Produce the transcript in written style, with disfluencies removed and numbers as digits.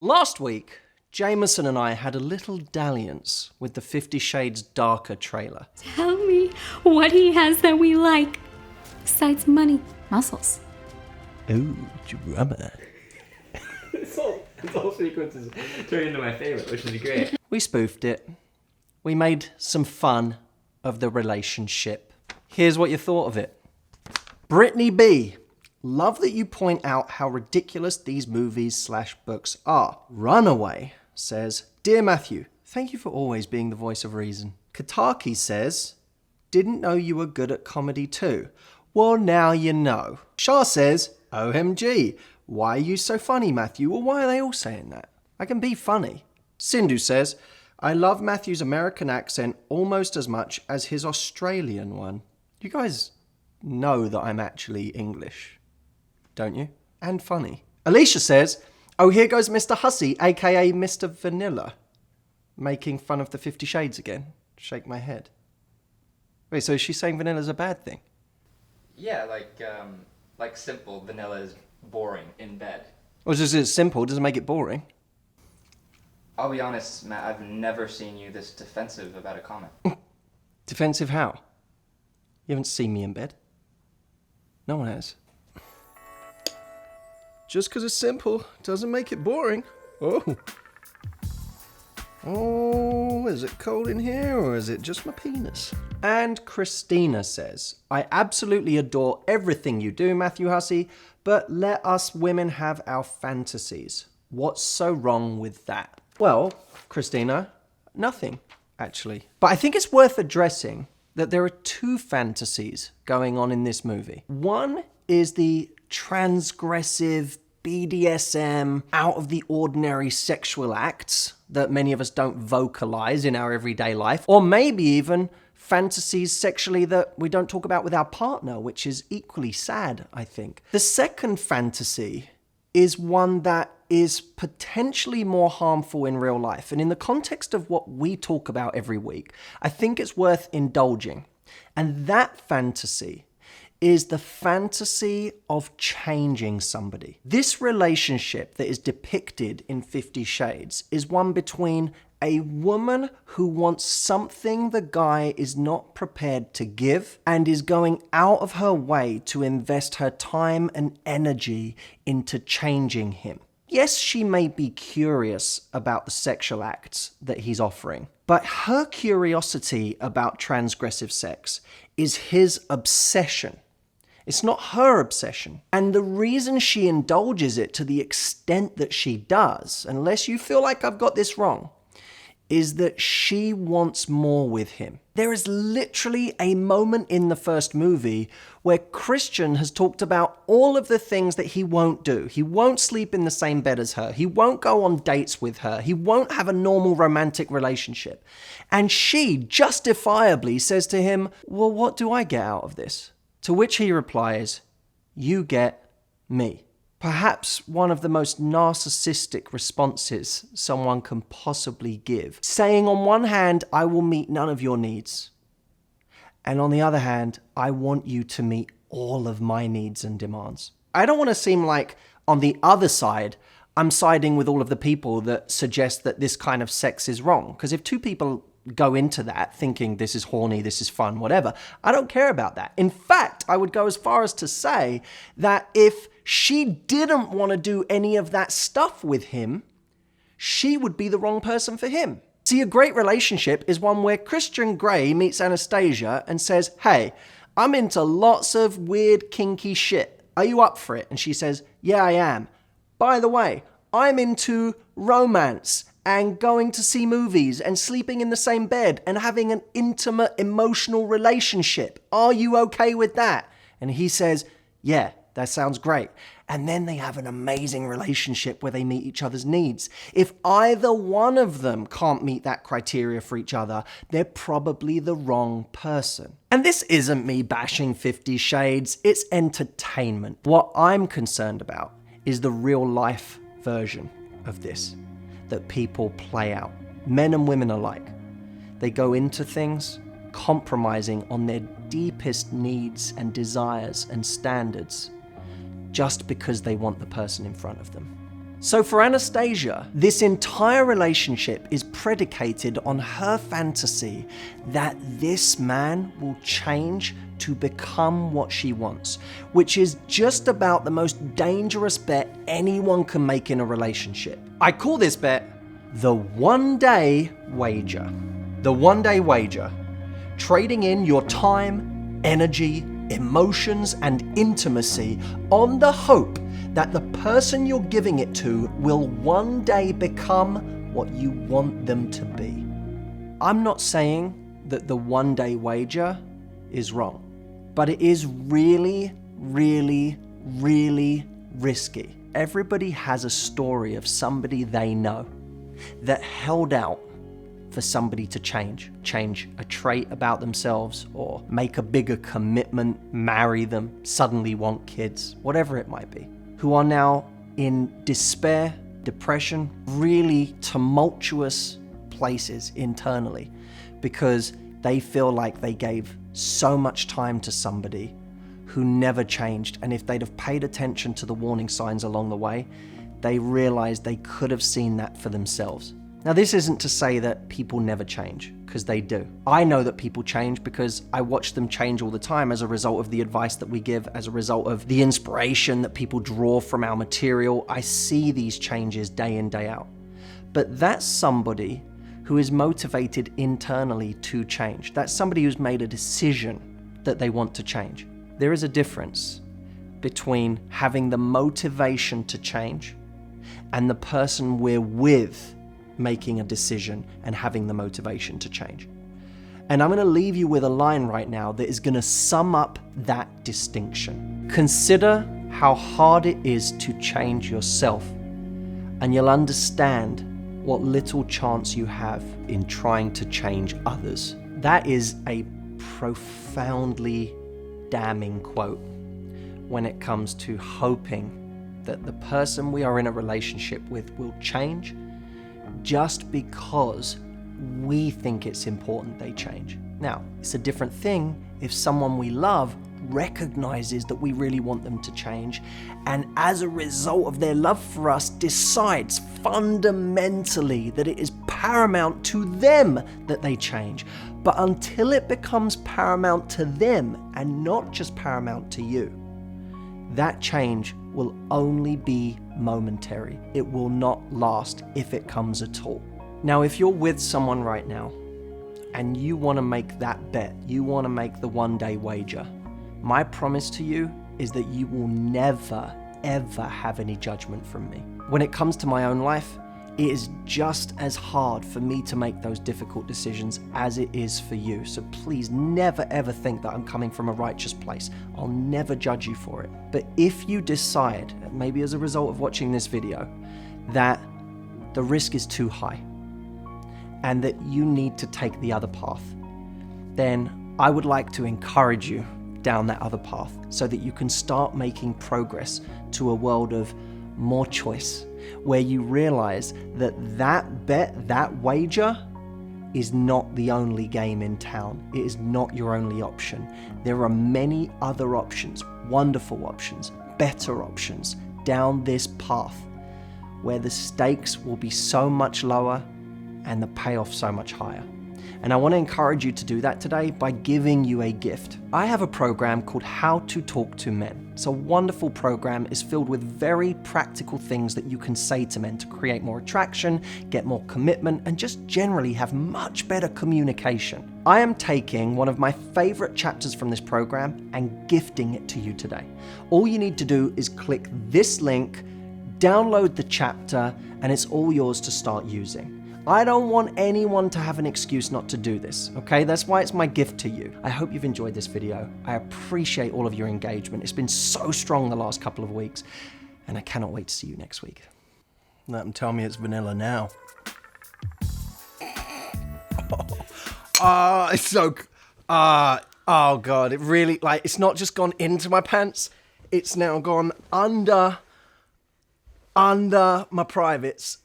Last week, Jameson and I had a little dalliance with the 50 Shades Darker trailer. Tell me what he has that we like. Besides money, muscles. Ooh, drama. This whole sequence is turning into my favorite, which is great. We spoofed it. We made some fun of the relationship. Here's what you thought of it. Brittany B. Love that you point out how ridiculous these movies/books are. Runaway says, Dear Matthew, thank you for always being the voice of reason. Kataki says, didn't know you were good at comedy too. Well, now you know. Shah says, OMG, why are you so funny, Matthew? Well, why are they all saying that? I can be funny. Sindhu says, I love Matthew's American accent almost as much as his Australian one. You guys know that I'm actually English, don't you? And funny. Alicia says, oh, here goes Mr. Hussey, aka Mr. Vanilla, making fun of the 50 Shades again. Shake my head. Wait, so is she saying vanilla's a bad thing? Yeah, like simple vanilla is boring in bed. Or is it simple? Doesn't make it boring. I'll be honest, Matt, I've never seen you this defensive about a comment. Defensive how? You haven't seen me in bed. No one has. Just because it's simple doesn't make it boring. Oh. Oh, is it cold in here or is it just my penis? And Christina says, I absolutely adore everything you do, Matthew Hussey, but let us women have our fantasies. What's so wrong with that? Well, Christina, nothing, actually. But I think it's worth addressing that there are two fantasies going on in this movie. One is the transgressive BDSM, out of the ordinary sexual acts that many of us don't vocalize in our everyday life, or maybe even fantasies sexually that we don't talk about with our partner, which is equally sad, I think. The second fantasy is one that is potentially more harmful in real life. And in the context of what we talk about every week, I think it's worth indulging. And that fantasy is the fantasy of changing somebody. This relationship that is depicted in 50 Shades is one between a woman who wants something the guy is not prepared to give and is going out of her way to invest her time and energy into changing him. Yes, she may be curious about the sexual acts that he's offering, but her curiosity about transgressive sex is his obsession. It's not her obsession. And the reason she indulges it to the extent that she does, unless you feel like I've got this wrong, is that she wants more with him. There is literally a moment in the first movie where Christian has talked about all of the things that he won't do. He won't sleep in the same bed as her. He won't go on dates with her. He won't have a normal romantic relationship. And she justifiably says to him, well, what do I get out of this? To which he replies, you get me. Perhaps one of the most narcissistic responses someone can possibly give. Saying on one hand, I will meet none of your needs. And on the other hand, I want you to meet all of my needs and demands. I don't want to seem like on the other side, I'm siding with all of the people that suggest that this kind of sex is wrong. Because if two people go into that thinking this is horny, this is fun, whatever, I don't care about that. In fact, I would go as far as to say that if she didn't want to do any of that stuff with him, she would be the wrong person for him. See, a great relationship is one where Christian Grey meets Anastasia and says, hey, I'm into lots of weird, kinky shit. Are you up for it? And she says, yeah, I am. By the way, I'm into romance and going to see movies and sleeping in the same bed and having an intimate, emotional relationship. Are you okay with that? And he says, yeah, that sounds great. And then they have an amazing relationship where they meet each other's needs. If either one of them can't meet that criteria for each other, they're probably the wrong person. And this isn't me bashing 50 Shades, it's entertainment. What I'm concerned about is the real life version of this that people play out, men and women alike. They go into things compromising on their deepest needs and desires and standards just because they want the person in front of them. So for Anastasia, this entire relationship is predicated on her fantasy that this man will change to become what she wants, which is just about the most dangerous bet anyone can make in a relationship. I call this bet the one-day wager. The one-day wager. Trading in your time, energy, emotions, and intimacy on the hope that the person you're giving it to will one day become what you want them to be. I'm not saying that the one-day wager is wrong, but it is really, really, really risky. Everybody has a story of somebody they know that held out for somebody to change a trait about themselves, or make a bigger commitment, marry them, suddenly want kids, whatever it might be, who are now in despair, depression, really tumultuous places internally because they feel like they gave so much time to somebody who never changed. And if they'd have paid attention to the warning signs along the way, they realized they could have seen that for themselves. Now, this isn't to say that people never change, because they do. I know that people change because I watch them change all the time as a result of the advice that we give, as a result of the inspiration that people draw from our material. I see these changes day in, day out. But that's somebody who is motivated internally to change. That's somebody who's made a decision that they want to change. There is a difference between having the motivation to change and the person we're with making a decision and having the motivation to change. And I'm going to leave you with a line right now that is going to sum up that distinction. Consider how hard it is to change yourself, and you'll understand what little chance you have in trying to change others. That is a profoundly damning quote when it comes to hoping that the person we are in a relationship with will change just because we think it's important they change. Now, it's a different thing if someone we love recognizes that we really want them to change, and as a result of their love for us decides fundamentally that it is paramount to them that they change. But until it becomes paramount to them and not just paramount to you, that change will only be momentary. It will not last if it comes at all. Now, if you're with someone right now and you want to make that bet, you want to make the one-day wager, my promise to you is that you will never, ever have any judgment from me. When it comes to my own life, it is just as hard for me to make those difficult decisions as it is for you. So please never ever think that I'm coming from a righteous place. I'll never judge you for it. But if you decide, maybe as a result of watching this video, that the risk is too high and that you need to take the other path, then I would like to encourage you down that other path so that you can start making progress to a world of more choice, where you realize that that bet, that wager, is not the only game in town. It is not your only option. There are many other options, wonderful options, better options down this path where the stakes will be so much lower and the payoff so much higher. And I want to encourage you to do that today by giving you a gift. I have a program called How to Talk to Men. It's a wonderful program. It's filled with very practical things that you can say to men to create more attraction, get more commitment, and just generally have much better communication. I am taking one of my favorite chapters from this program and gifting it to you today. All you need to do is click this link, download the chapter, and it's all yours to start using. I don't want anyone to have an excuse not to do this, okay? That's why it's my gift to you. I hope you've enjoyed this video. I appreciate all of your engagement. It's been so strong the last couple of weeks, and I cannot wait to see you next week. Let them tell me it's vanilla now. It's so... oh, God, it really... it's not just gone into my pants. It's now gone under my privates.